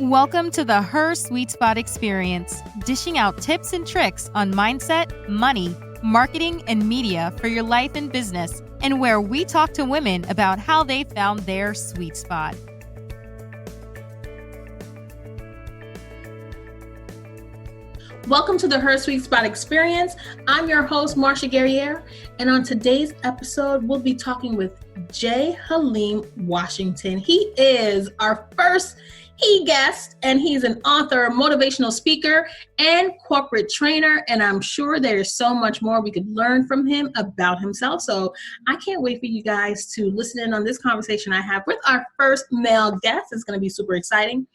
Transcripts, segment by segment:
Welcome to the Her Sweet Spot Experience, dishing out tips and tricks on mindset, money, marketing, and media for your life and business, and where we talk to women about how they found their sweet spot. Welcome to the Her Sweet Spot Experience. I'm your host, Marcia Guerriere, and on today's episode, we'll be talking with J Haleem Washington. He is our first guest, and he's an author, motivational speaker, and corporate trainer, and I'm sure there's so much more we could learn from him about himself. So I can't wait for you guys to listen in on this conversation I have with our first male guest. It's going to be super exciting.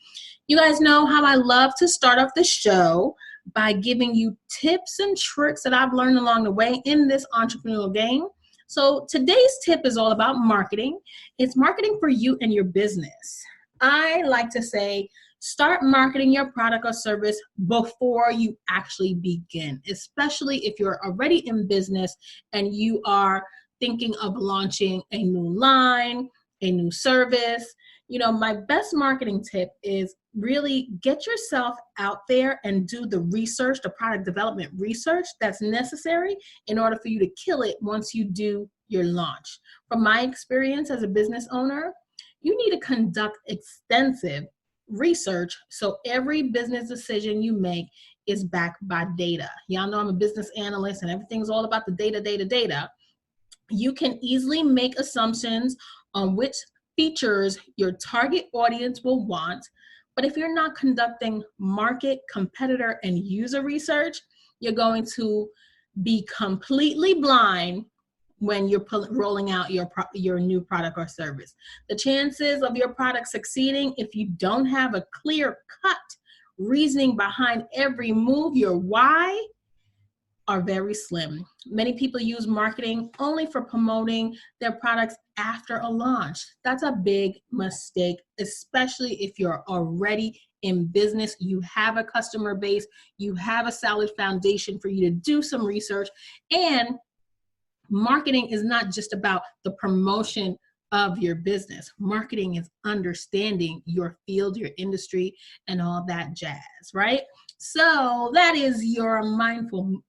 You guys know how I love to start off the show by giving you tips and tricks that I've learned along the way in this entrepreneurial game. So today's tip is all about marketing. It's marketing for you and your business. I like to say, start marketing your product or service before you actually begin, especially if you're already in business and you are thinking of launching a new line, a new service. You know, my best marketing tip is really get yourself out there and do the research, the product development research that's necessary in order for you to kill it once you do your launch. From my experience as a business owner, you need to conduct extensive research so every business decision you make is backed by data. Y'all know I'm a business analyst and everything's all about the data. You can easily make assumptions on which features your target audience will want, but if you're not conducting market, competitor, and user research, you're going to be completely blind when you're rolling out your new product or service. The chances of your product succeeding if you don't have a clear-cut reasoning behind every move, your why, are very slim. Many people use marketing only for promoting their products after a launch. That's a big mistake, especially if you're already in business, you have a customer base, you have a solid foundation for you to do some research. And marketing is not just about the promotion of your business. Marketing is understanding your field, your industry, and all that jazz, right? So that is your marketing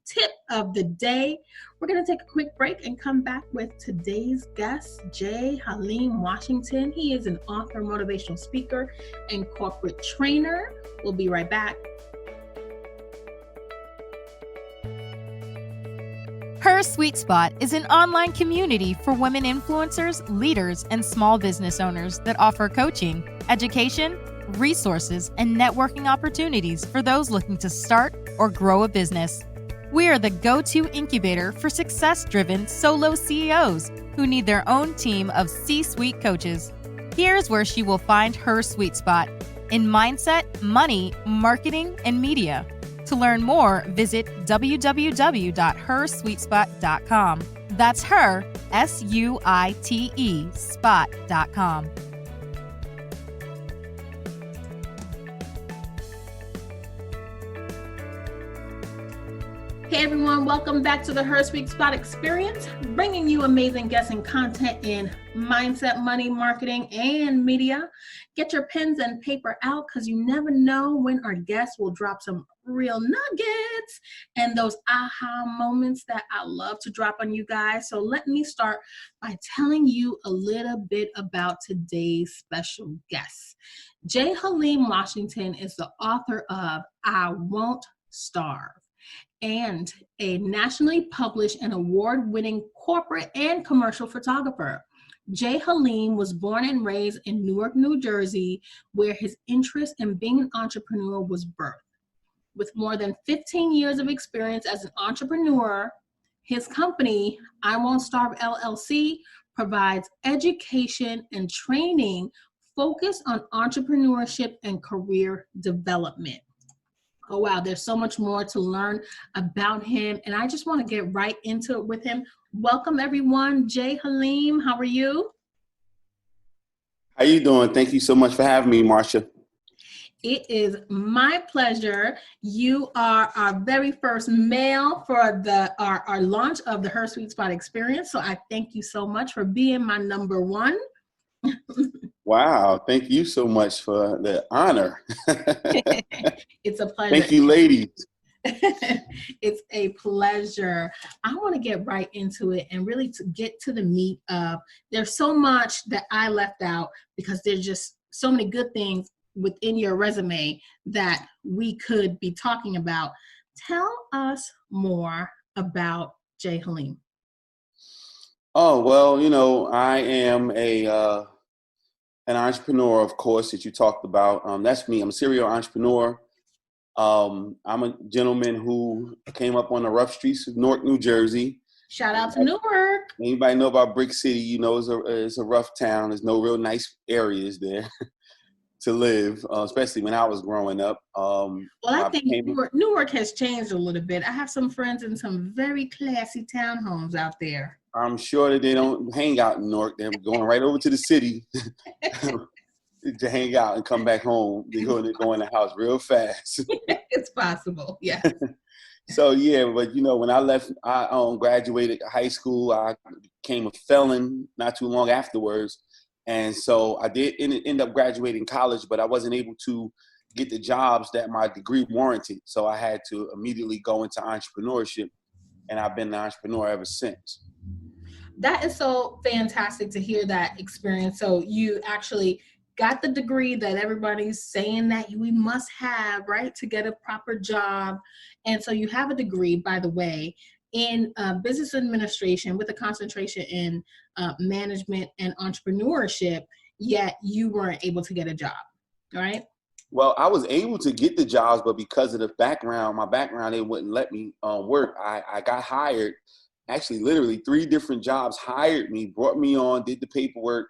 tip of the day. We're going to take a quick break and come back with today's guest, J Haleem Washington. He is an author, motivational speaker, and corporate trainer. We'll be right back. Her Sweet Spot is an online community for women influencers, leaders, and small business owners that offer coaching, education, resources, and networking opportunities for those looking to start or grow a business. We are the go-to incubator for success-driven solo CEOs who need their own team of C-suite coaches. Here's where she will find her sweet spot in mindset, money, marketing, and media. To learn more, visit www.hersweetspot.com. That's her, SUITE, spot.com. Hey everyone, welcome back to the Her Sweet Spot Experience, bringing you amazing guests and content in mindset, money, marketing, and media. Get your pens and paper out because you never know when our guests will drop some real nuggets and those aha moments that I love to drop on you guys. So let me start by telling you a little bit about today's special guest. J Haleem Washington is the author of I Wont Starve, and a nationally published and award-winning corporate and commercial photographer. J Haleem was born and raised in Newark, New Jersey, where his interest in being an entrepreneur was birthed. With more than 15 years of experience as an entrepreneur, his company, I Wont Starve LLC, provides education and training focused on entrepreneurship and career development. Oh, wow, there's so much more to learn about him, and I just want to get right into it with him. Welcome, everyone. J Haleem, how are you? How you doing? Thank you so much for having me, Marcia. It is my pleasure. You are our very first male for our launch of the Her Sweet Spot Experience. So I thank you so much for being my number one. Wow. Thank you so much for the honor. It's a pleasure. Thank you, ladies. It's a pleasure. I want to get right into it and really to get to the meat of, there's so much that I left out because there's just so many good things within your resume that we could be talking about. Tell us more about J Haleem. Oh, well, I am an entrepreneur, of course, that you talked about. That's me. I'm a serial entrepreneur. I'm a gentleman who came up on the rough streets of Newark, New Jersey. Shout out to Newark. Anybody know about Brick City? It's a rough town. There's no real nice areas there to live, especially when I was growing up. Well, I think Newark has changed a little bit. I have some friends in some very classy townhomes out there. I'm sure that they don't hang out in Newark. They're going right over to the city to hang out and come back home. They go in the house real fast. It's possible, yeah. So yeah, but when I left, I graduated high school. I became a felon not too long afterwards, and so I did end up graduating college, but I wasn't able to get the jobs that my degree warranted. So I had to immediately go into entrepreneurship, and I've been an entrepreneur ever since. That is so fantastic to hear that experience. So you actually got the degree that everybody's saying that we must have, right, to get a proper job. And so you have a degree, by the way, in business administration with a concentration in management and entrepreneurship, yet you weren't able to get a job, right? Well, I was able to get the jobs, but because of my background, they wouldn't let me work. I got hired. Actually, literally 3 different jobs hired me, brought me on, did the paperwork.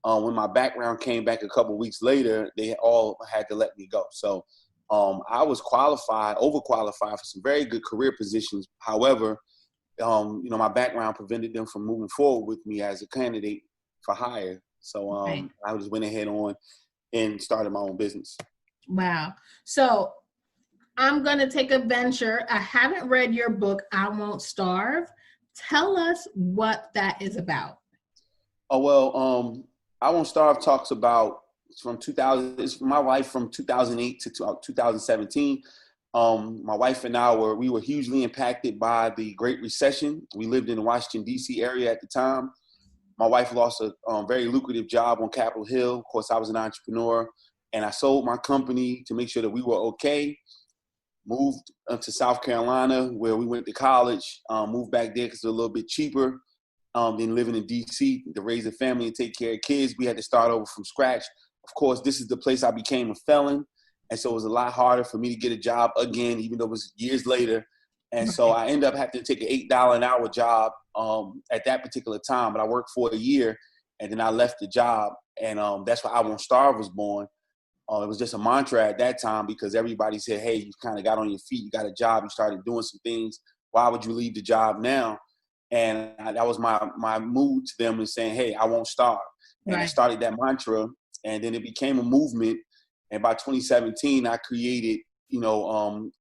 When my background came back a couple of weeks later, they all had to let me go. So I was overqualified for some very good career positions. However, my background prevented them from moving forward with me as a candidate for hire. So I just went ahead on and started my own business. Wow. So I'm going to take a venture. I haven't read your book, I Won't Starve. Tell us what that is about. Oh, well, I Won't Starve talks about from 2000, it's my life from 2008 to 2017. My wife and I we were hugely impacted by the Great Recession. We lived in the Washington, D.C. area at the time. My wife lost a very lucrative job on Capitol Hill. Of course, I was an entrepreneur, and I sold my company to make sure that we were okay. Moved to South Carolina, where we went to college, moved back there because it's a little bit cheaper than living in D.C. to raise a family and take care of kids. We had to start over from scratch. Of course, this is the place I became a felon. And so it was a lot harder for me to get a job again, even though it was years later. And so I ended up having to take an $8 an hour job at that particular time. But I worked for a year, and then I left the job. And that's why I Won't Starve was born. It was just a mantra at that time because everybody said, hey, you kind of got on your feet, you got a job, you started doing some things. Why would you leave the job now? And that was my mood to them and saying, hey, I won't starve. And I started that mantra, and then it became a movement. And by 2017, I created,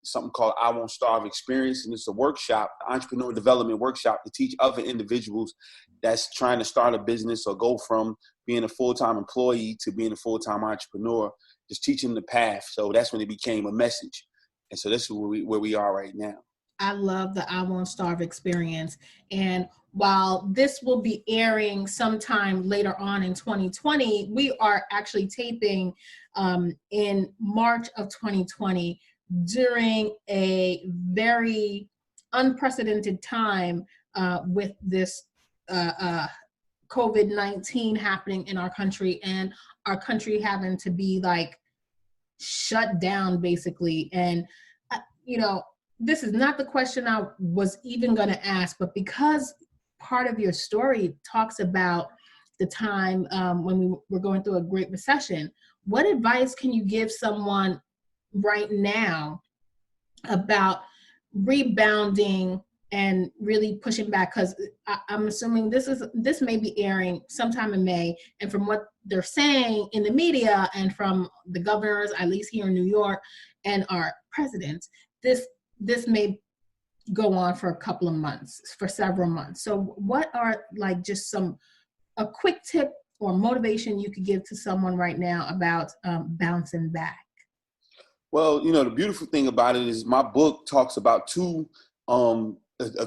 something called I Won't Starve Experience. And it's a workshop, entrepreneur development workshop to teach other individuals that's trying to start a business or go from being a full-time employee to being a full-time entrepreneur, just teaching the path. So that's when it became a message. And so this is where we are right now. I love the I Won't Starve experience. And while this will be airing sometime later on in 2020, we are actually taping in March of 2020 during a very unprecedented time with this COVID-19 happening in our country, and our country having to be like shut down basically. And, this is not the question I was even going to ask, but because part of your story talks about the time when we were going through a Great Recession, what advice can you give someone right now about rebounding and really pushing back? Because I'm assuming this may be airing sometime in May, and from what they're saying in the media and from the governors, at least here in New York, and our presidents, this may go on for a several months. So what are like just a quick tip or motivation you could give to someone right now about bouncing back? Well, the beautiful thing about it is my book talks about two of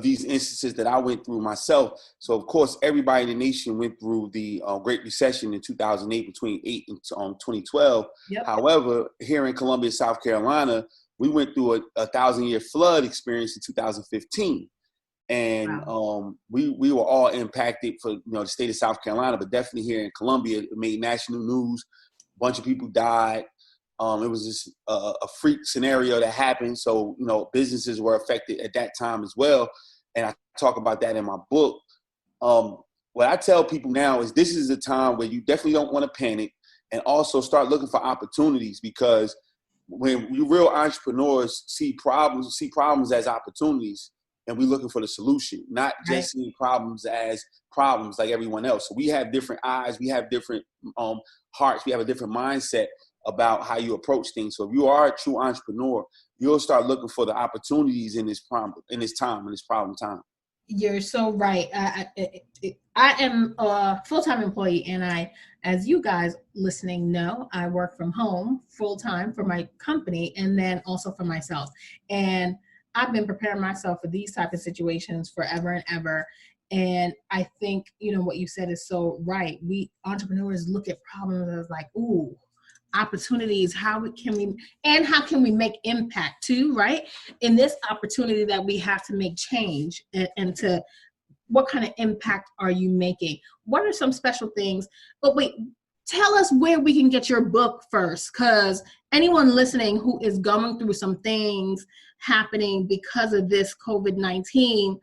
these instances that I went through myself. So, of course, everybody in the nation went through the Great Recession in 2008, between 8 and 2012. Yep. However, here in Columbia, South Carolina, we went through a 1,000-year flood experience in 2015. And Wow. we were all impacted for the state of South Carolina, but definitely here in Columbia, it made national news. A bunch of people died. It was just a freak scenario that happened. So, businesses were affected at that time as well. And I talk about that in my book. What I tell people now is this is a time where you definitely don't want to panic, and also start looking for opportunities, because when you real entrepreneurs see problems as opportunities, and we're looking for the solution, not just seeing problems as problems like everyone else. So we have different eyes, we have different hearts, we have a different mindset about how you approach things. So if you are a true entrepreneur, you'll start looking for the opportunities in this problem time. You're so right. I am a full-time employee, and as you guys listening know, I work from home full-time for my company and then also for myself. And I've been preparing myself for these type of situations forever and ever. And I think, what you said is so right. We entrepreneurs look at problems as like, ooh, opportunities, how can we make impact too, right? In this opportunity that we have to make change, and to what kind of impact are you making? What are some special things? But wait, tell us where we can get your book first, because anyone listening who is going through some things happening because of this COVID-19,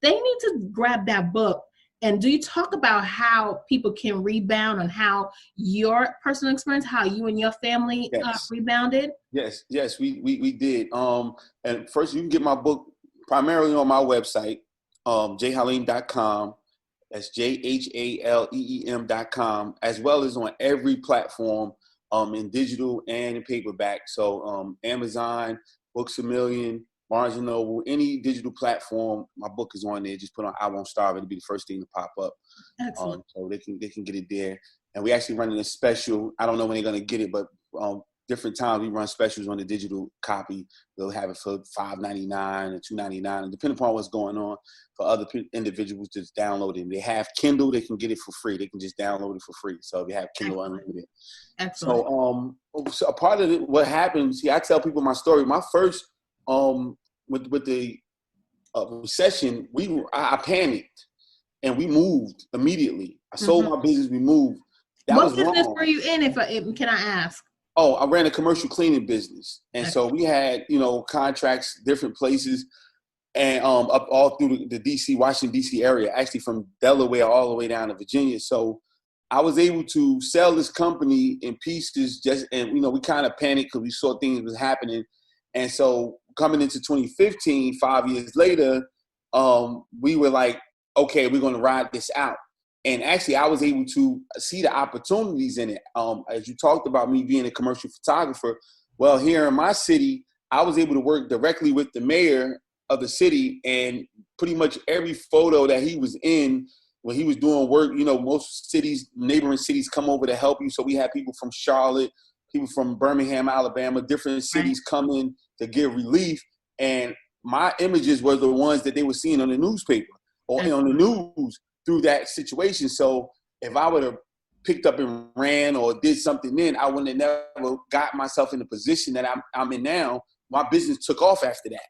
they need to grab that book. And do you talk about how people can rebound, and how your personal experience, how you and your family rebounded? Yes, we did. And first, you can get my book primarily on my website, jhaleem.com. That's JHALEEM.com, as well as on every platform, in digital and in paperback. So Amazon, Books A Million, Barnes & Noble, any digital platform, my book is on there. Just put on I Won't Starve. It'll be the first thing to pop up. Excellent. So they can get it there. And we actually running a special. I don't know when they're going to get it, but different times we run specials on the digital copy. They'll have it for $5.99 or $2.99, and depending upon what's going on, for other individuals, just download it. If they have Kindle, they can get it for free. They can just download it for free. So if you have Kindle Unlimited. Excellent. So a part of it, what happened, see, I tell people my story. My first, with the recession, I panicked, and we moved immediately. I sold my business. We moved. What business were you in? Can I ask? Oh, I ran a commercial cleaning business, and so we had contracts different places, and up all through the DC, Washington DC area, actually from Delaware all the way down to Virginia. So I was able to sell this company in pieces, and we kind of panicked because we saw things was happening. And so coming into 2015, 5 years later, we were like, okay, we're going to ride this out. And actually, I was able to see the opportunities in it. As you talked about me being a commercial photographer, well, here in my city, I was able to work directly with the mayor of the city, and pretty much every photo that he was in when he was doing work, most cities, neighboring cities come over to help you. So we had people from Charlotte, people from Birmingham, Alabama, different cities come in to give relief. And my images were the ones that they were seeing on the newspaper or on the news through that situation. So if I would have picked up and ran or did something then, I wouldn't have never got myself in the position that I'm in now. My business took off after that.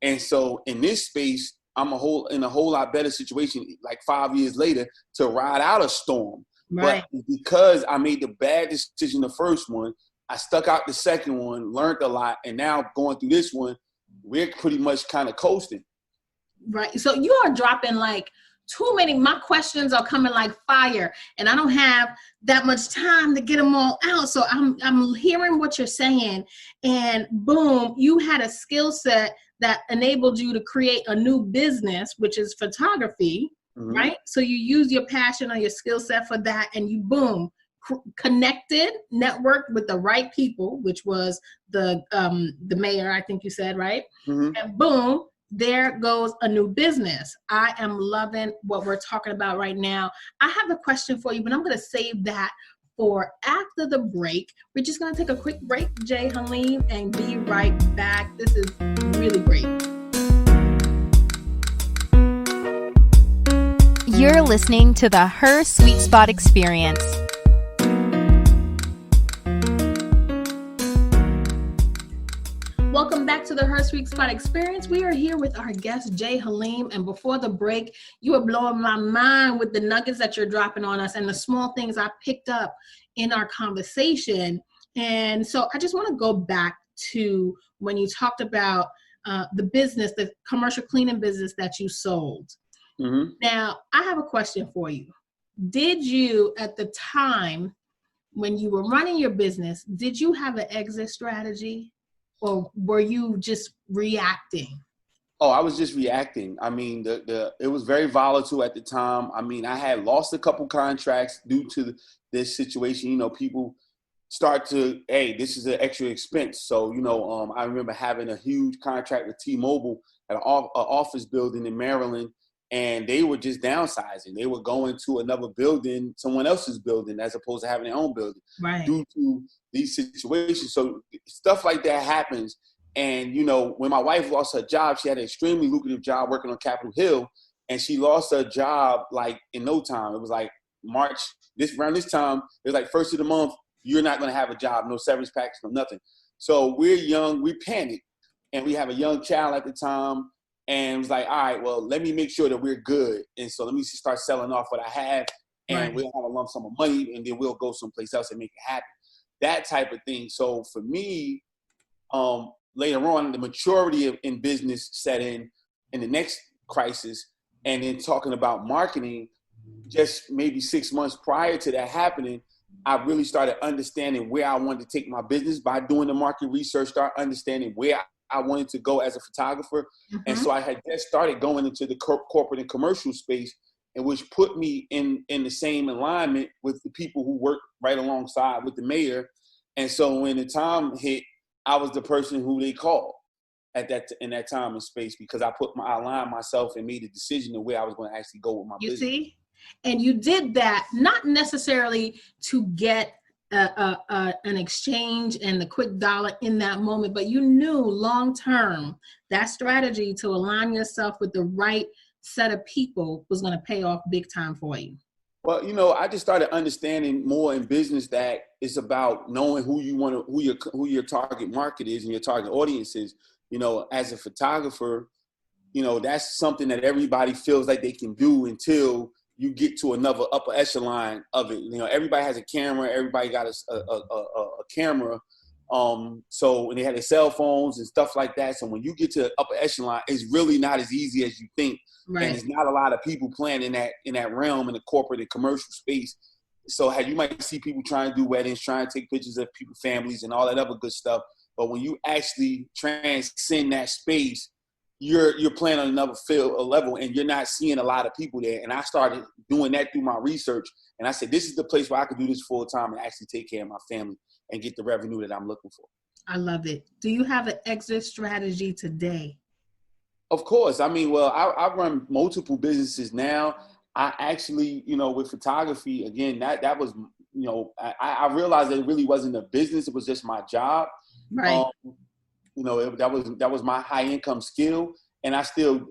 And so in this space, I'm in a whole lot better situation, like 5 years later, to ride out a storm. Right. But because I made the bad decision the first one, I stuck out the second one, learned a lot, and now going through this one, we're pretty much kind of coasting. Right. So you are dropping like too many. My questions are coming like fire, and I don't have that much time to get them all out. So I'm hearing what you're saying, and boom, you had a skill set that enabled you to create a new business, which is photography, right? So you use your passion or your skill set for that, and you boom, connected, networked with the right people, which was the mayor, I think you said, right? And boom, there goes a new business. I am loving what we're talking about right now. I have a question for you, but I'm going to save that for after the break. We're just going to take a quick break, J Haleem, and be right back. This is really great. You're listening to the Her Sweet Spot Experience. Welcome back to the Her Sweet Spot Experience. We are here with our guest, J Haleem. And before the break, you were blowing my mind with the nuggets that you're dropping on us and the small things I picked up in our conversation. And so I just want to go back to when you talked about the business, the commercial cleaning business that you sold. Mm-hmm. Now, I have a question for you. Did you, at the time when you were running your business, did you have an exit strategy? Or were you just reacting? Oh, I was just reacting. I mean, it was very volatile at the time. I mean, I had lost a couple contracts due to this situation. You know, people start to, hey, this is an extra expense. So, you know, I remember having a huge contract with T-Mobile at an office building in Maryland, and they were just downsizing. They were going to another building, someone else's building, as opposed to having their own building, right, due to these situations. So stuff like that happens. And, you know, when my wife lost her job, she had an extremely lucrative job working on Capitol Hill, and she lost her job like in no time. It was like March, around this time, it was like first of the month, you're not going to have a job, no severance package, no nothing. So we're young, we panicked, and we have a young child at the time. And it was like, all right, well, let me make sure that we're good. And so let me start selling off what I have, and right, we'll have a lump sum of money, and then we'll go someplace else and make it happen. That type of thing. So for me, later on, the maturity in business set in the next crisis. And then talking about marketing, just maybe 6 months prior to that happening, I really started understanding where I wanted to take my business by doing the market research, start understanding where I wanted to go as a photographer. mm-hmm. And so I had just started going into the corporate and commercial space, and which put me in the same alignment with the people who work right alongside with the mayor. And so when the time hit, I was the person who they called in that time and space, because I aligned myself and made a decision of where I was going to actually go with my business. You see? And you did that not necessarily to get an exchange and the quick dollar in that moment, but you knew long term that strategy to align yourself with the right set of people was going to pay off big time for you. Well, you know, I just started understanding more in business that it's about knowing who your target market is and your target audience is. You know, as a photographer, you know, that's something that everybody feels like they can do until you get to another upper echelon of it. You know, everybody has a camera. Everybody got a camera. So when they had their cell phones and stuff like that. So when you get to the upper echelon, it's really not as easy as you think. Right. And there's not a lot of people playing in that realm, in the corporate and commercial space. So you might see people trying to do weddings, trying to take pictures of people's families and all that other good stuff. But when you actually transcend that space, you're playing on another level, and you're not seeing a lot of people there. And I started doing that through my research. And I said, this is the place where I can do this full time and actually take care of my family and get the revenue that I'm looking for. I love it. Do you have an exit strategy today? Of course. I mean, well, I run multiple businesses now. I actually, you know, with photography, again, that was, you know, I realized that it really wasn't a business. It was just my job. Right. You know, that was my high income skill, and I still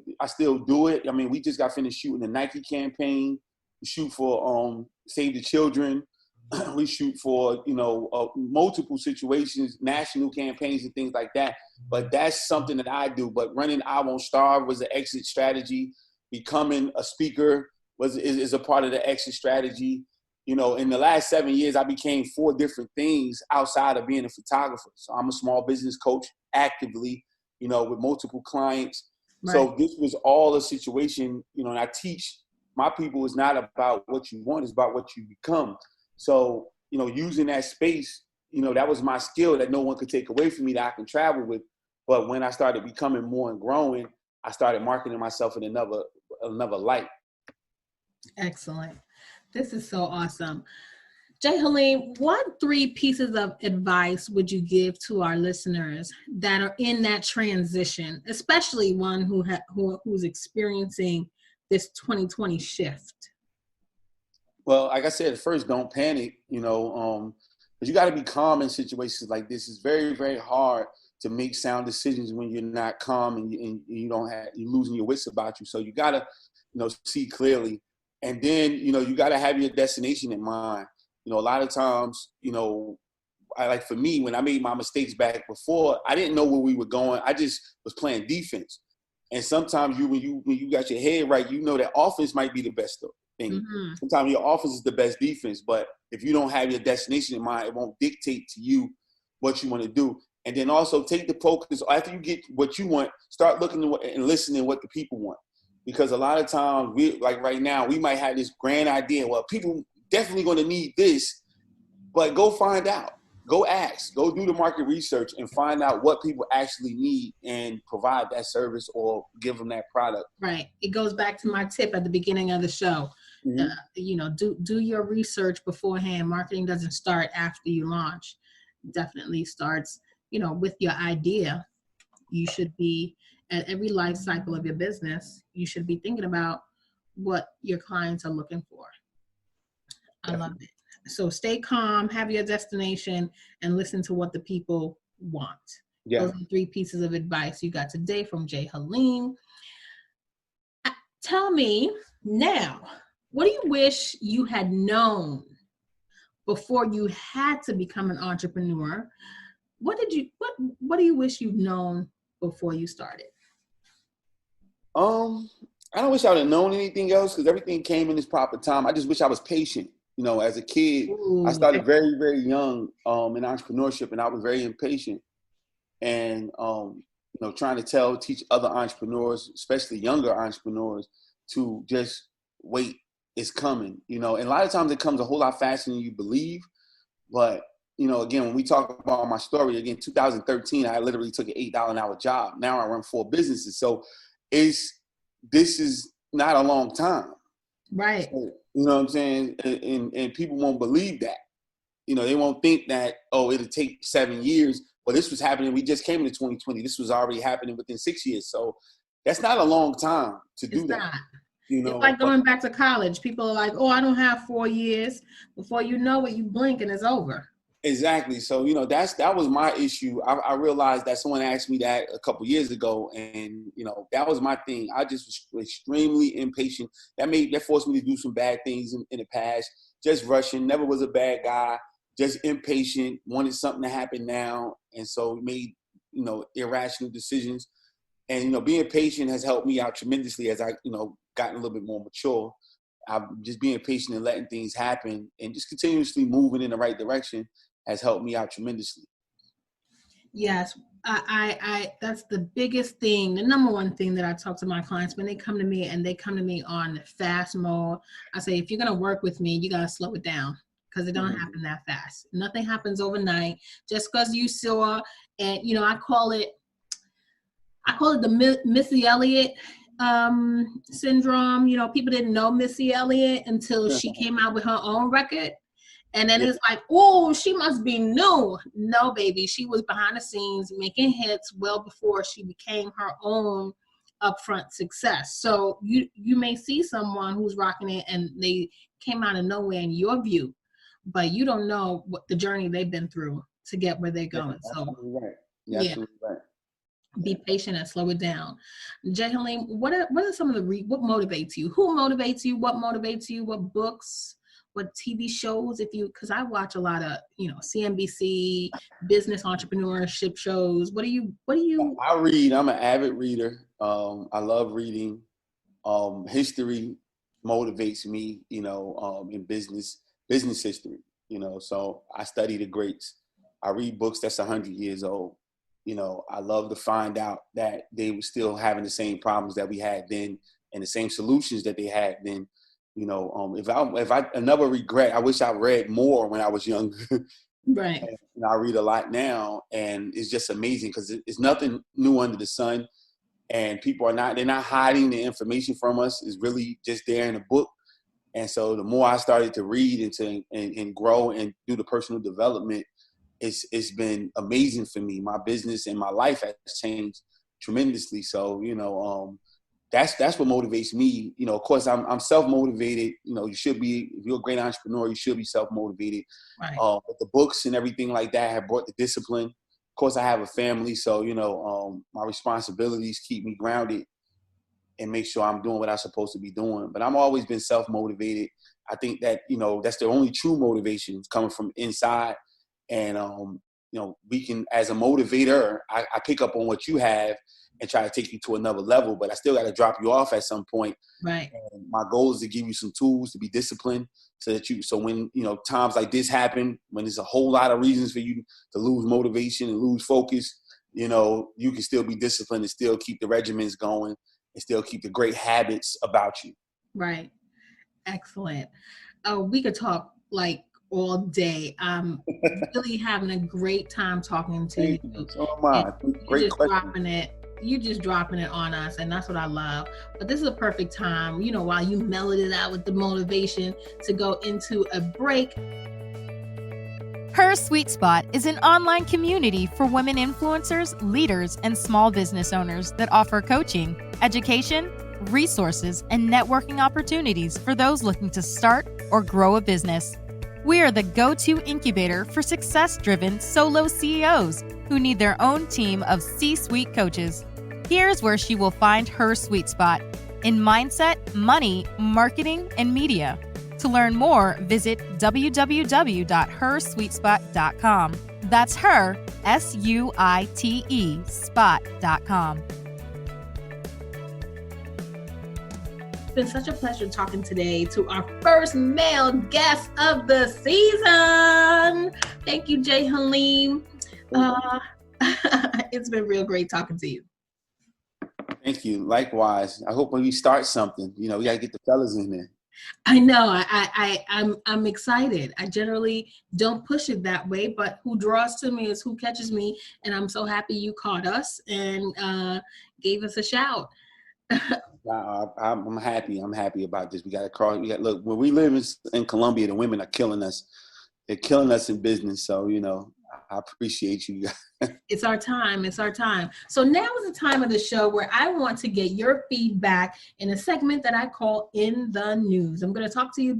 do it. I mean, we just got finished shooting the Nike campaign. We shoot for Save the Children. We shoot for, you know, multiple situations, national campaigns and things like that. But that's something that I do. But running I Won't Starve was an exit strategy. Becoming a speaker is a part of the exit strategy. You know, in the last 7 years, I became 4 different things outside of being a photographer. So I'm a small business coach actively, you know, with multiple clients. Right. So this was all a situation, you know, and I teach my people, it's not about what you want, it's about what you become. So, you know, using that space, you know, that was my skill that no one could take away from me, that I can travel with. But when I started becoming more and growing, I started marketing myself in another light. Excellent. This is so awesome. J Haleem, what 3 pieces of advice would you give to our listeners that are in that transition, especially one who's experiencing this 2020 shift? Well, like I said, first, don't panic, but you got to be calm in situations like this. It's very, very hard to make sound decisions when you're not calm and you don't have, you're losing your wits about you. So you got to, see clearly. And then, you got to have your destination in mind. A lot of times, for me, when I made my mistakes back before, I didn't know where we were going. I just was playing defense. And sometimes when you got your head right, that offense might be the best thing. Mm-hmm. Sometimes your offense is the best defense, but if you don't have your destination in mind, it won't dictate to you what you want to do. And then also take the focus after you get what you want, start looking and listening what the people want. Because a lot of times, like right now, we might have this grand idea. Well, people definitely going to need this, but go find out. Go ask. Go do the market research and find out what people actually need and provide that service or give them that product. Right. It goes back to my tip at the beginning of the show. Mm-hmm. Do your research beforehand. Marketing doesn't start after you launch. It definitely starts, with your idea. You should be at every life cycle of your business. You should be thinking about what your clients are looking for. I love it. So stay calm, have your destination, and listen to what the people want. Yeah. Those are 3 pieces of advice you got today from J Haleem. Tell me now, what do you wish you had known before you had to become an entrepreneur? What do you wish you'd known before you started? I don't wish I would have known anything else because everything came in its proper time. I just wish I was patient. As a kid, I started very, very young in entrepreneurship, and I was very impatient. And trying to teach other entrepreneurs, especially younger entrepreneurs, to just wait. It's coming. And a lot of times it comes a whole lot faster than you believe. But again, when we talk about my story, 2013, I literally took an $8 an hour job. Now I run 4 businesses. So this is not a long time. Right. So, you know what I'm saying? And people won't believe that. They won't think that, it'll take 7 years. Well, this was happening. We just came into 2020. This was already happening within 6 years. So that's not a long time to do that. It's like going back to college. People are like, I don't have 4 years. Before you know it, you blink and it's over. Exactly. So, that was my issue. I realized that someone asked me that a couple years ago, and, that was my thing. I just was extremely impatient. That forced me to do some bad things in the past. Just rushing, never was a bad guy, just impatient, wanted something to happen now. And so made, irrational decisions. And, being patient has helped me out tremendously as I, gotten a little bit more mature. I'm just being patient and letting things happen and just continuously moving in the right direction has helped me out tremendously. Yes, I that's the biggest thing, the number one thing that I talk to my clients when they come to me and they come to me on fast mode. I say, if you're going to work with me, you got to slow it down because it don't happen that fast. Nothing happens overnight. Just because you saw, and I call it the Missy Elliott syndrome. People didn't know Missy Elliott until she came out with her own record. And then it's like, she must be new. No, baby. She was behind the scenes making hits well before she became her own upfront success. So you may see someone who's rocking it and they came out of nowhere in your view, but you don't know what the journey they've been through to get where they're going. So Absolutely right. Be patient and slow it down. J Haleem, what are some of what motivates you? Who motivates you? What motivates you? What books? What TV shows? Because I watch a lot of CNBC business entrepreneurship shows. What do you? I read. I'm an avid reader. I love reading. History motivates me. In business history. So I study the greats. I read books that's 100 years old. I love to find out that they were still having the same problems that we had then and the same solutions that they had then. If I another regret, I wish I read more when I was younger. Right. And I read a lot now, and it's just amazing because it's nothing new under the sun. And people they're not hiding the information from us. It's really just there in the book. And so the more I started to read and grow and do the personal development, it's been amazing for me. My business and my life has changed tremendously. So, that's what motivates me. Of course, I'm self-motivated. You should be, if you're a great entrepreneur, you should be self-motivated. Right. But the books and everything like that have brought the discipline. Of course, I have a family, so, my responsibilities keep me grounded and make sure I'm doing what I'm supposed to be doing. But I'm always been self-motivated. I think that, that's the only true motivation coming from inside. And, we can, as a motivator, I pick up on what you have and try to take you to another level, but I still got to drop you off at some point. Right. And my goal is to give you some tools to be disciplined so when, times like this happen, when there's a whole lot of reasons for you to lose motivation and lose focus, you can still be disciplined and still keep the regimens going and still keep the great habits about you. Right. Excellent. We could talk like all day. I'm really having a great time talking to you. So am I. Great question. You're just dropping it on us, and that's what I love. But this is a perfect time, while you mellowed it out with the motivation, to go into a break. Her Sweet Spot is an online community for women influencers, leaders, and small business owners that offer coaching, education, resources, and networking opportunities for those looking to start or grow a business. We are the go-to incubator for success-driven solo CEOs who need their own team of C-suite coaches. Here's where she will find her sweet spot in mindset, money, marketing, and media. To learn more, visit www.hersweetspot.com. That's her, SUITE, spot.com. It's been such a pleasure talking today to our first male guest of the season. Thank you, J Haleem. It's been real great talking to you. Thank you. Likewise. I hope when we start something, we got to get the fellas in there. I know. I'm excited. I generally don't push it that way, but who draws to me is who catches me, and I'm so happy you caught us and gave us a shout. I'm happy. I'm happy about this. We got to cross. Look, when we live in Colombia, the women are killing us. They're killing us in business. So, I appreciate you guys. It's our time. It's our time. So now is the time of the show where I want to get your feedback in a segment that I call In the News. I'm going to talk to you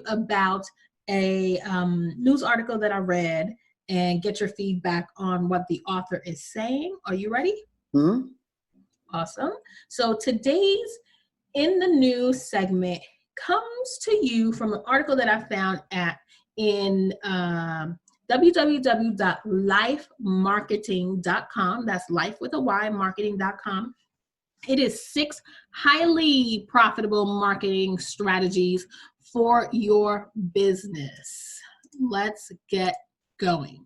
about a news article that I read and get your feedback on what the author is saying. Are you ready? Mm-hmm. Awesome. So today's In the News segment comes to you from an article that I found in www.lifemarketing.com. That's life with a Y, marketing.com. It is 6 highly profitable marketing strategies for your business. Let's get going.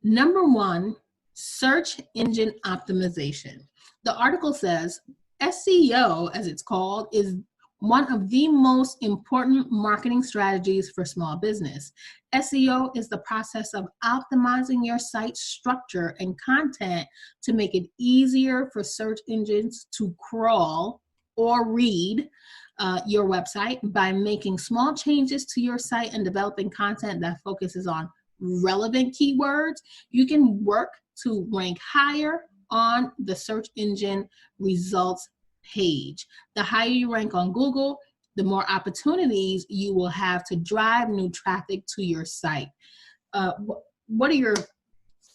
Number 1, search engine optimization. The article says SEO, as it's called, is one of the most important marketing strategies for small business. SEO is the process of optimizing your site's structure and content to make it easier for search engines to crawl or read your website by making small changes to your site and developing content that focuses on relevant keywords. You can work to rank higher on the search engine results page. The higher you rank on Google, the more opportunities you will have to drive new traffic to your site. What are your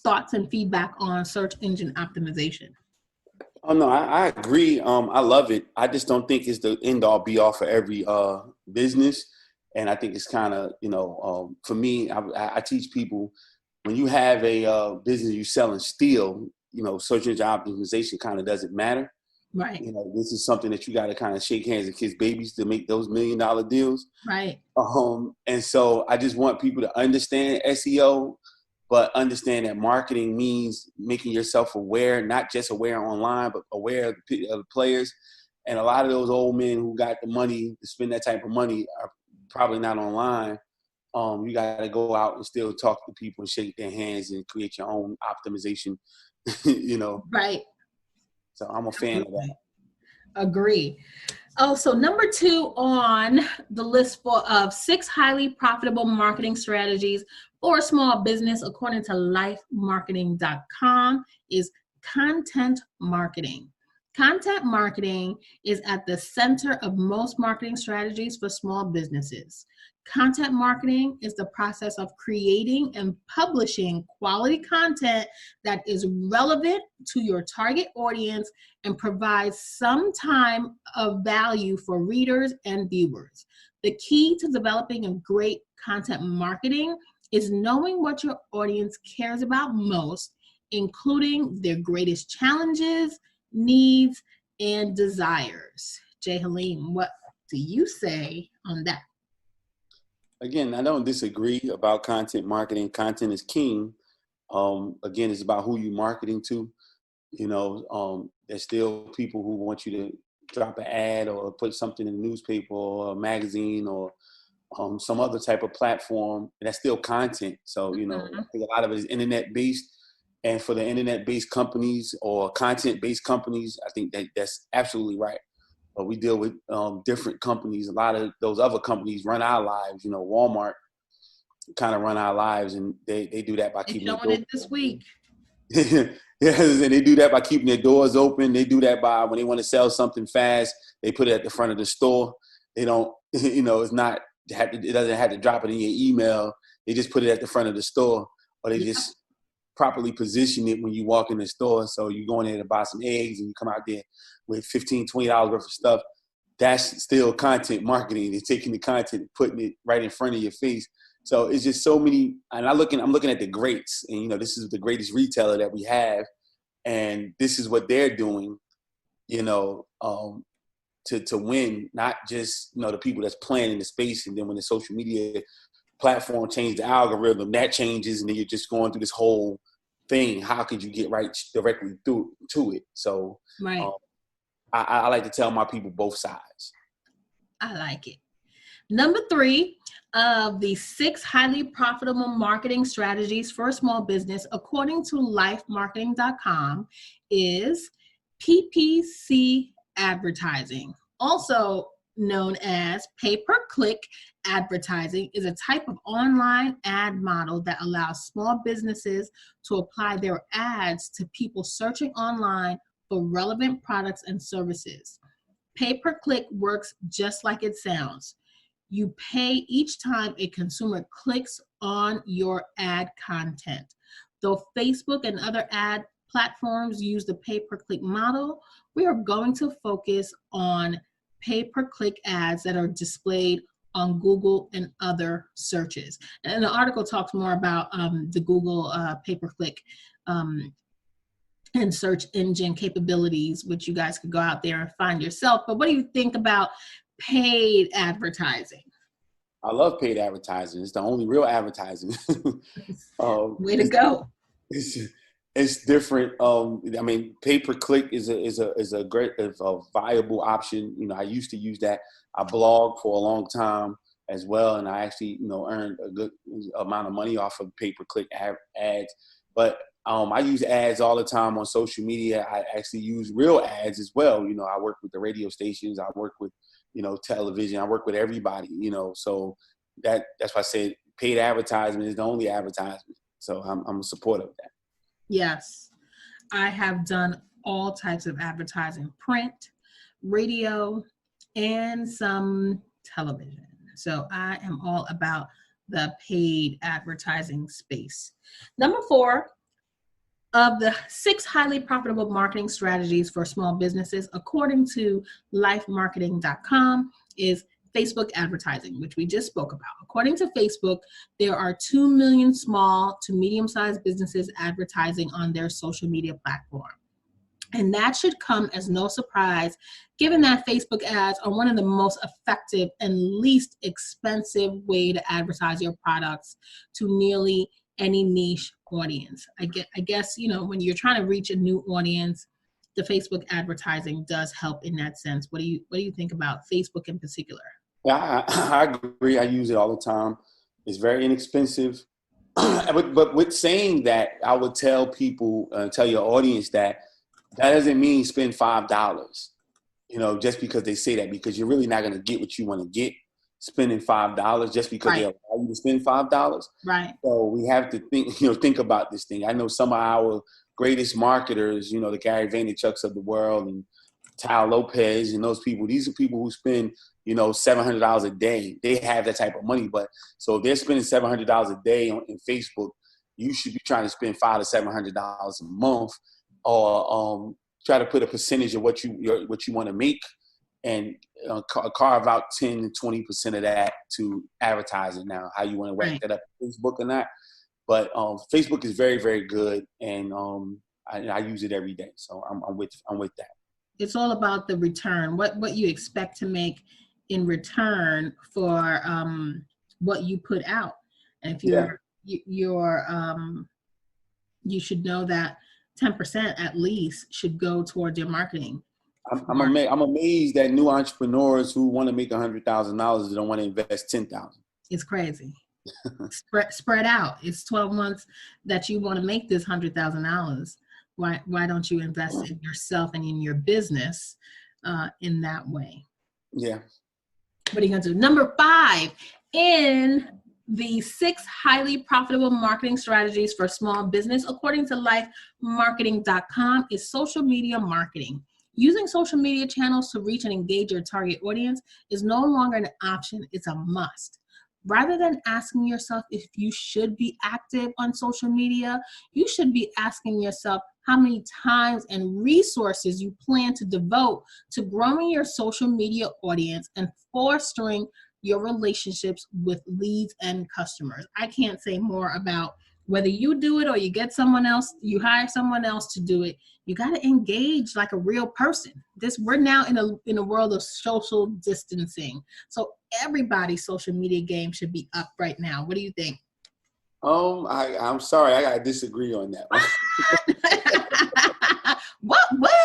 thoughts and feedback on search engine optimization? Oh, no, I agree. I love it. I just don't think it's the end all be all for every business. And I think it's kind of, for me, I teach people, when you have a business you selling steel, search engine optimization kind of doesn't matter. Right. This is something that you got to kind of shake hands and kiss babies to make those $1 million deals. Right. And so I just want people to understand SEO, but understand that marketing means making yourself aware, not just aware online, but aware of the players. And a lot of those old men who got the money to spend that type of money are probably not online. You got to go out and still talk to people and shake their hands and create your own optimization, Right. So I'm a fan of that. Agree. Oh, so number 2 on the list of 6 highly profitable marketing strategies for a small business, according to lifemarketing.com, is content marketing. Content marketing is at the center of most marketing strategies for small businesses. Content marketing is the process of creating and publishing quality content that is relevant to your target audience and provides some time of value for readers and viewers. The key to developing a great content marketing is knowing what your audience cares about most, including their greatest challenges, needs, and desires. J Haleem, what do you say on that? Again, I don't disagree about content marketing. Content is king. Again, it's about who you're marketing to. There's still people who want you to drop an ad or put something in the newspaper or a magazine or some other type of platform. And that's still content. So, I think a lot of it is internet-based. And for the internet-based companies or content-based companies, I think that's absolutely right. But we deal with different companies. A lot of those other companies run our lives. Walmart kind of run our lives, and they do that by keeping showing it this week. Yes, and they do that by keeping their doors open. They do that by when they want to sell something fast, they put it at the front of the store. They don't, it's not, it doesn't have to drop it in your email. They just put it at the front of the store, or they just properly position it when you walk in the store. So you go in there to buy some eggs and you come out there with $15, $20 worth of stuff. That's still content marketing. They're taking the content and putting it right in front of your face. So it's just so many, and I'm looking at the greats, and this is the greatest retailer that we have, and this is what they're doing, to win, not just the people that's playing in the space. And then when the social media platform changed the algorithm, that changes, and then you're just going through this whole thing. How could you get right directly through to it? So right. I like to tell my people both sides. I like it. Number 3 of the 6 highly profitable marketing strategies for a small business, according to lifemarketing.com, is PPC advertising. Also known as pay-per-click advertising, is a type of online ad model that allows small businesses to apply their ads to people searching online for relevant products and services. Pay-per-click works just like it sounds. You pay each time a consumer clicks on your ad content. Though Facebook and other ad platforms use the pay-per-click model, we are going to focus on pay-per-click ads that are displayed on Google and other searches. And the article talks more about the Google pay-per-click and search engine capabilities, which you guys could go out there and find yourself. But what do you think about paid advertising? I love paid advertising. It's the only real advertising. Way to go. It's different. Pay-per-click is a great, a viable option. I used to use that. I blogged for a long time as well, and I actually, earned a good amount of money off of pay-per-click ads. But I use ads all the time on social media. I actually use real ads as well. I work with the radio stations. I work with, television. I work with everybody. So that's why I said paid advertisement is the only advertisement. So I'm a supporter of that. Yes, I have done all types of advertising: print, radio, and some television. So I am all about the paid advertising space. Number 4 of the 6 highly profitable marketing strategies for small businesses, according to lifemarketing.com, is Facebook advertising, which we just spoke about. According to Facebook, there are 2 million small to medium-sized businesses advertising on their social media platform. And that should come as no surprise, given that Facebook ads are one of the most effective and least expensive way to advertise your products to nearly any niche audience. I guess, when you're trying to reach a new audience, the Facebook advertising does help in that sense. What do you think about Facebook in particular? Yeah, I agree. I use it all the time. It's very inexpensive. But with saying that, I would tell people, tell your audience that doesn't mean spend $5. just because they say that, because you're really not going to get what you want to get spending $5 just because they allow you to spend $5. Right. So we have to think about this thing. I know some of our greatest marketers, the Gary Vaynerchuk's of the world and Tal Lopez and those people, these are people who spend, $700 a day. They have that type of money. But so if they're spending $700 a day in Facebook, you should be trying to spend $500 to $700 a month, or try to put a percentage of what you want to make, and carve out 10 to 20% of that to advertising. Now, how you want to whack that up on Facebook or not. But Facebook is very, very good, and I use it every day. So I'm with that. It's all about the return, what you expect to make in return for what you put out. And if you should know that 10% at least should go towards your marketing. I'm amazed that new entrepreneurs who want to make $100,000 don't want to invest $10,000. It's crazy. Spread out. It's 12 months that you want to make this $100,000. Why don't you invest in yourself and in your business in that way? Yeah. What are you going to do? Number 5 in the 6 highly profitable marketing strategies for small business, according to lifemarketing.com, is social media marketing. Using social media channels to reach and engage your target audience is no longer an option, it's a must. Rather than asking yourself if you should be active on social media, you should be asking yourself how many times and resources you plan to devote to growing your social media audience and fostering your relationships with leads and customers. I can't say more about whether you do it or you get someone else, you hire someone else to do it. You got to engage like a real person. We're now in a world of social distancing. So everybody's social media game should be up right now. What do you think? I'm sorry, I gotta disagree on that one. What?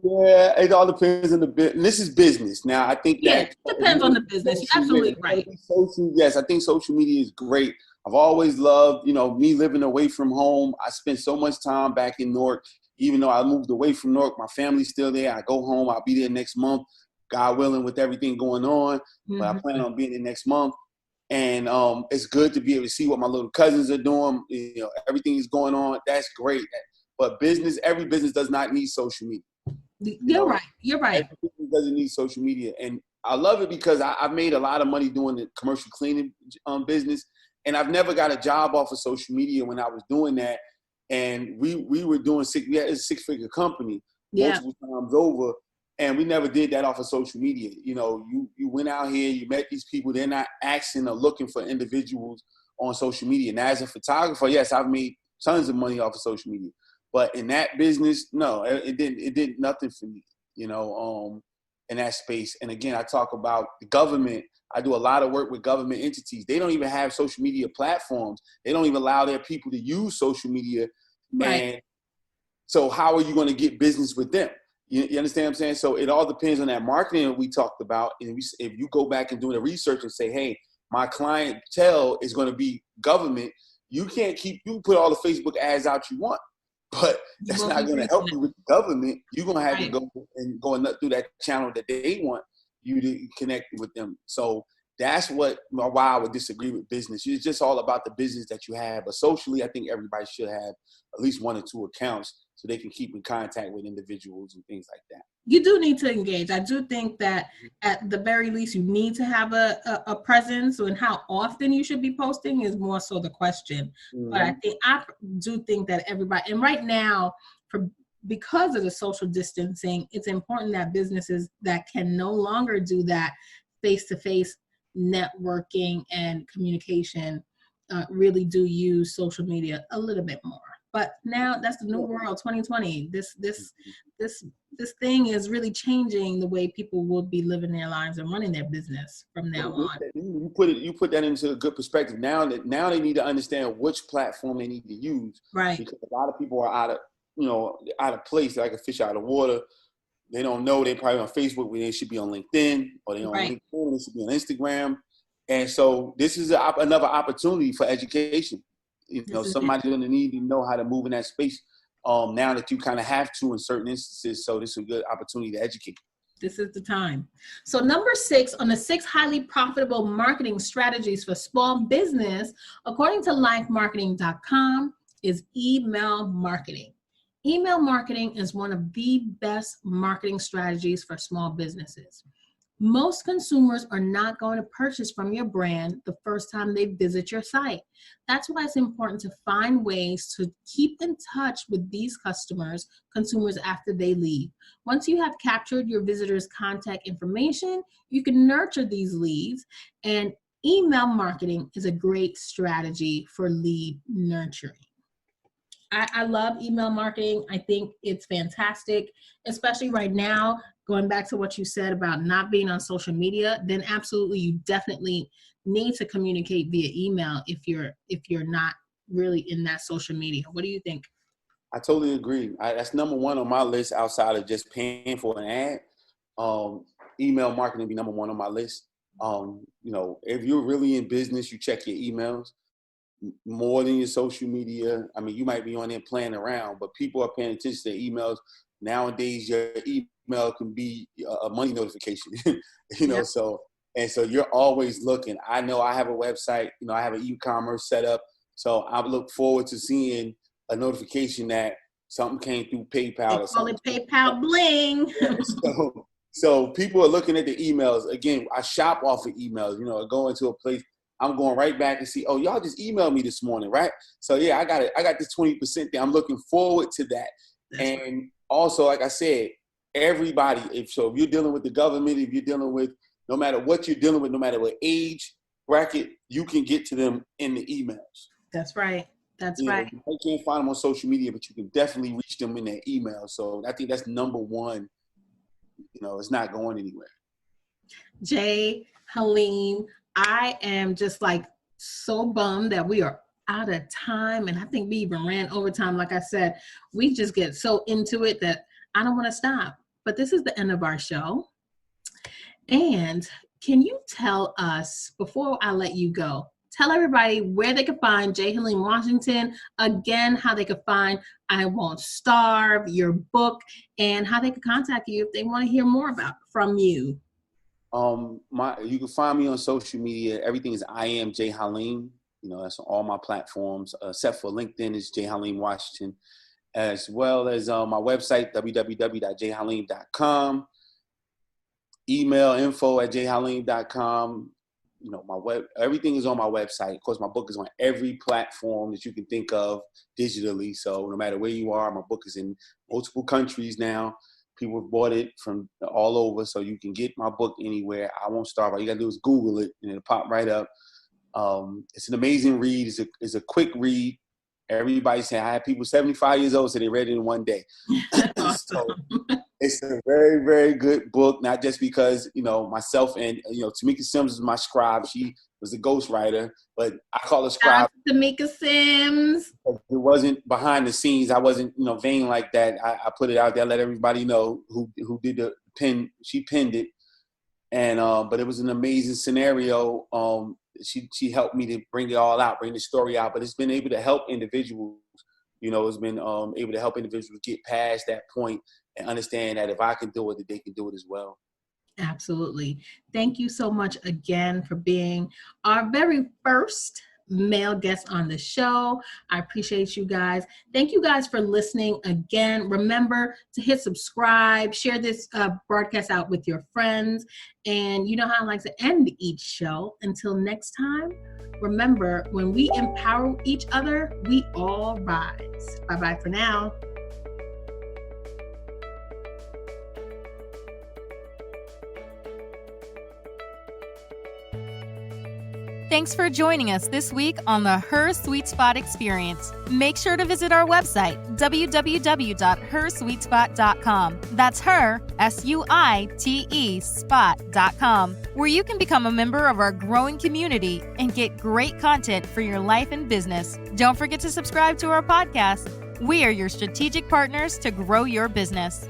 Yeah, it all depends on the business. This is business. Now, I think that depends on the business. You're absolutely right. Yes, I think social media is great. I've always loved, me living away from home. I spent so much time back in Newark. Even though I moved away from Newark, my family's still there. I go home. I'll be there next month, God willing, with everything going on. Mm-hmm. But I plan on being there next month. And it's good to be able to see what my little cousins are doing. Everything is going on. That's great. But every business does not need social media. You're right. Every business doesn't need social media. And I love it because I've made a lot of money doing the commercial cleaning business. And I've never got a job off of social media when I was doing that. And we were doing a 6-figure company multiple times over. And we never did that off of social media. You went out here, you met these people. They're not asking or looking for individuals on social media. Now, as a photographer, yes, I've made tons of money off of social media. But in that business, no, it did nothing for me, in that space. And again, I talk about the government. I do a lot of work with government entities. They don't even have social media platforms. They don't even allow their people to use social media. Right. And so how are you going to get business with them? You understand what I'm saying? So it all depends on that marketing that we talked about. And if you go back and do the research and say, hey, my clientele is going to be government, you put all the Facebook ads out you want. But that's not going to help you with the government. You're going to have to go through that channel that they want you to connect with them. So that's why I would disagree with business. It's just all about the business that you have. But socially, I think everybody should have at least 1 or 2 accounts so they can keep in contact with individuals and things like that. You do need to engage. I do think that at the very least, you need to have a presence, and how often you should be posting is more so the question. Mm-hmm. But I do think that everybody, and right now, because of the social distancing, it's important that businesses that can no longer do that face-to-face networking and communication really do use social media a little bit more. But now that's the new world, 2020. This thing is really changing the way people will be living their lives and running their business from now on. You put that into a good perspective. Now they need to understand which platform they need to use. Right. Because a lot of people are out of place, like a fish out of water. They don't know they're probably on Facebook when they should be on LinkedIn, or they on LinkedIn, they should be on Instagram. And so this is another opportunity for education. Somebody's going to need to know how to move in that space. now that you kind of have to in certain instances. So this is a good opportunity to educate. This is the time. So number 6 on the 6 highly profitable marketing strategies for small business, according to lifemarketing.com, is email marketing. Email marketing is one of the best marketing strategies for small businesses. Most consumers are not going to purchase from your brand the first time they visit your site. That's why it's important to find ways to keep in touch with these consumers after they leave. Once you have captured your visitors' contact information, you can nurture these leads, and email marketing is a great strategy for lead nurturing. I love email marketing. I think it's fantastic, especially right now. Going back to what you said about not being on social media, then absolutely you definitely need to communicate via email if you're not really in that social media. What do you think? I totally agree. That's number one on my list outside of just paying for an ad. Email marketing be number one on my list. If you're really in business, you check your emails more than your social media. I mean, you might be on there playing around, but people are paying attention to their emails. Nowadays, your email can be a money notification, Yep. so you're always looking. I know I have a website, I have an e-commerce set up. So I look forward to seeing a notification that something came through PayPal. They call it PayPal bling. So people are looking at the emails. Again, I shop off of emails, I go into a place, I'm going right back and see, oh, y'all just emailed me this morning, right? So yeah, I got this 20% there. I'm looking forward to that. And also, like I said, everybody, if you're dealing with the government, if you're dealing with, no matter what you're dealing with, no matter what age bracket, you can get to them in the emails. That's right. That's right. You can't find them on social media, but you can definitely reach them in their email. So I think that's number one. It's not going anywhere. J Haleem, I am just so bummed that we are out of time. And I think we even ran overtime. Like I said, we just get so into it that I don't want to stop. But this is the end of our show. And can you tell us, before I let you go, tell everybody where they can find J Haleem Washington, again, how they can find I Wont Starve, your book, and how they can contact you if they want to hear more from you. You can find me on social media. Everything is I am J Haleem. That's on all my platforms, except for LinkedIn is J Haleem Washington, as well as my website, www.jhaleem.com. Email info@jhaleem.com. Everything is on my website. Of course, my book is on every platform that you can think of digitally. So no matter where you are, my book is in multiple countries now. People have bought it from all over, so you can get my book anywhere. I Won't Starve. All you got to do is Google it, and it'll pop right up. It's an amazing read. It's a quick read. Everybody saying, I had people 75 years old, so they read it in one day. So it's a very, very good book, not just because, myself and, Tamika Sims is my scribe. She was a ghostwriter, but I call her scribe. Tamika Sims. It wasn't behind the scenes. I wasn't, vain like that. I put it out there, let everybody know who did the pen. She penned it. And, but it was an amazing scenario. She helped me to bring it all out, bring the story out, but it's been able to help individuals, it's been able to help individuals get past that point and understand that if I can do it, that they can do it as well. Absolutely. Thank you so much again for being our very first male guest on the show. I appreciate you guys. Thank you guys for listening again. Remember to hit subscribe, share this broadcast out with your friends. And you know how I like to end each show. Until next time, remember, when we empower each other, we all rise. Bye-bye for now. Thanks for joining us this week on the Her Sweet Spot Experience. Make sure to visit our website, www.hersweetspot.com. That's her, SUITE, spot.com, where you can become a member of our growing community and get great content for your life and business. Don't forget to subscribe to our podcast. We are your strategic partners to grow your business.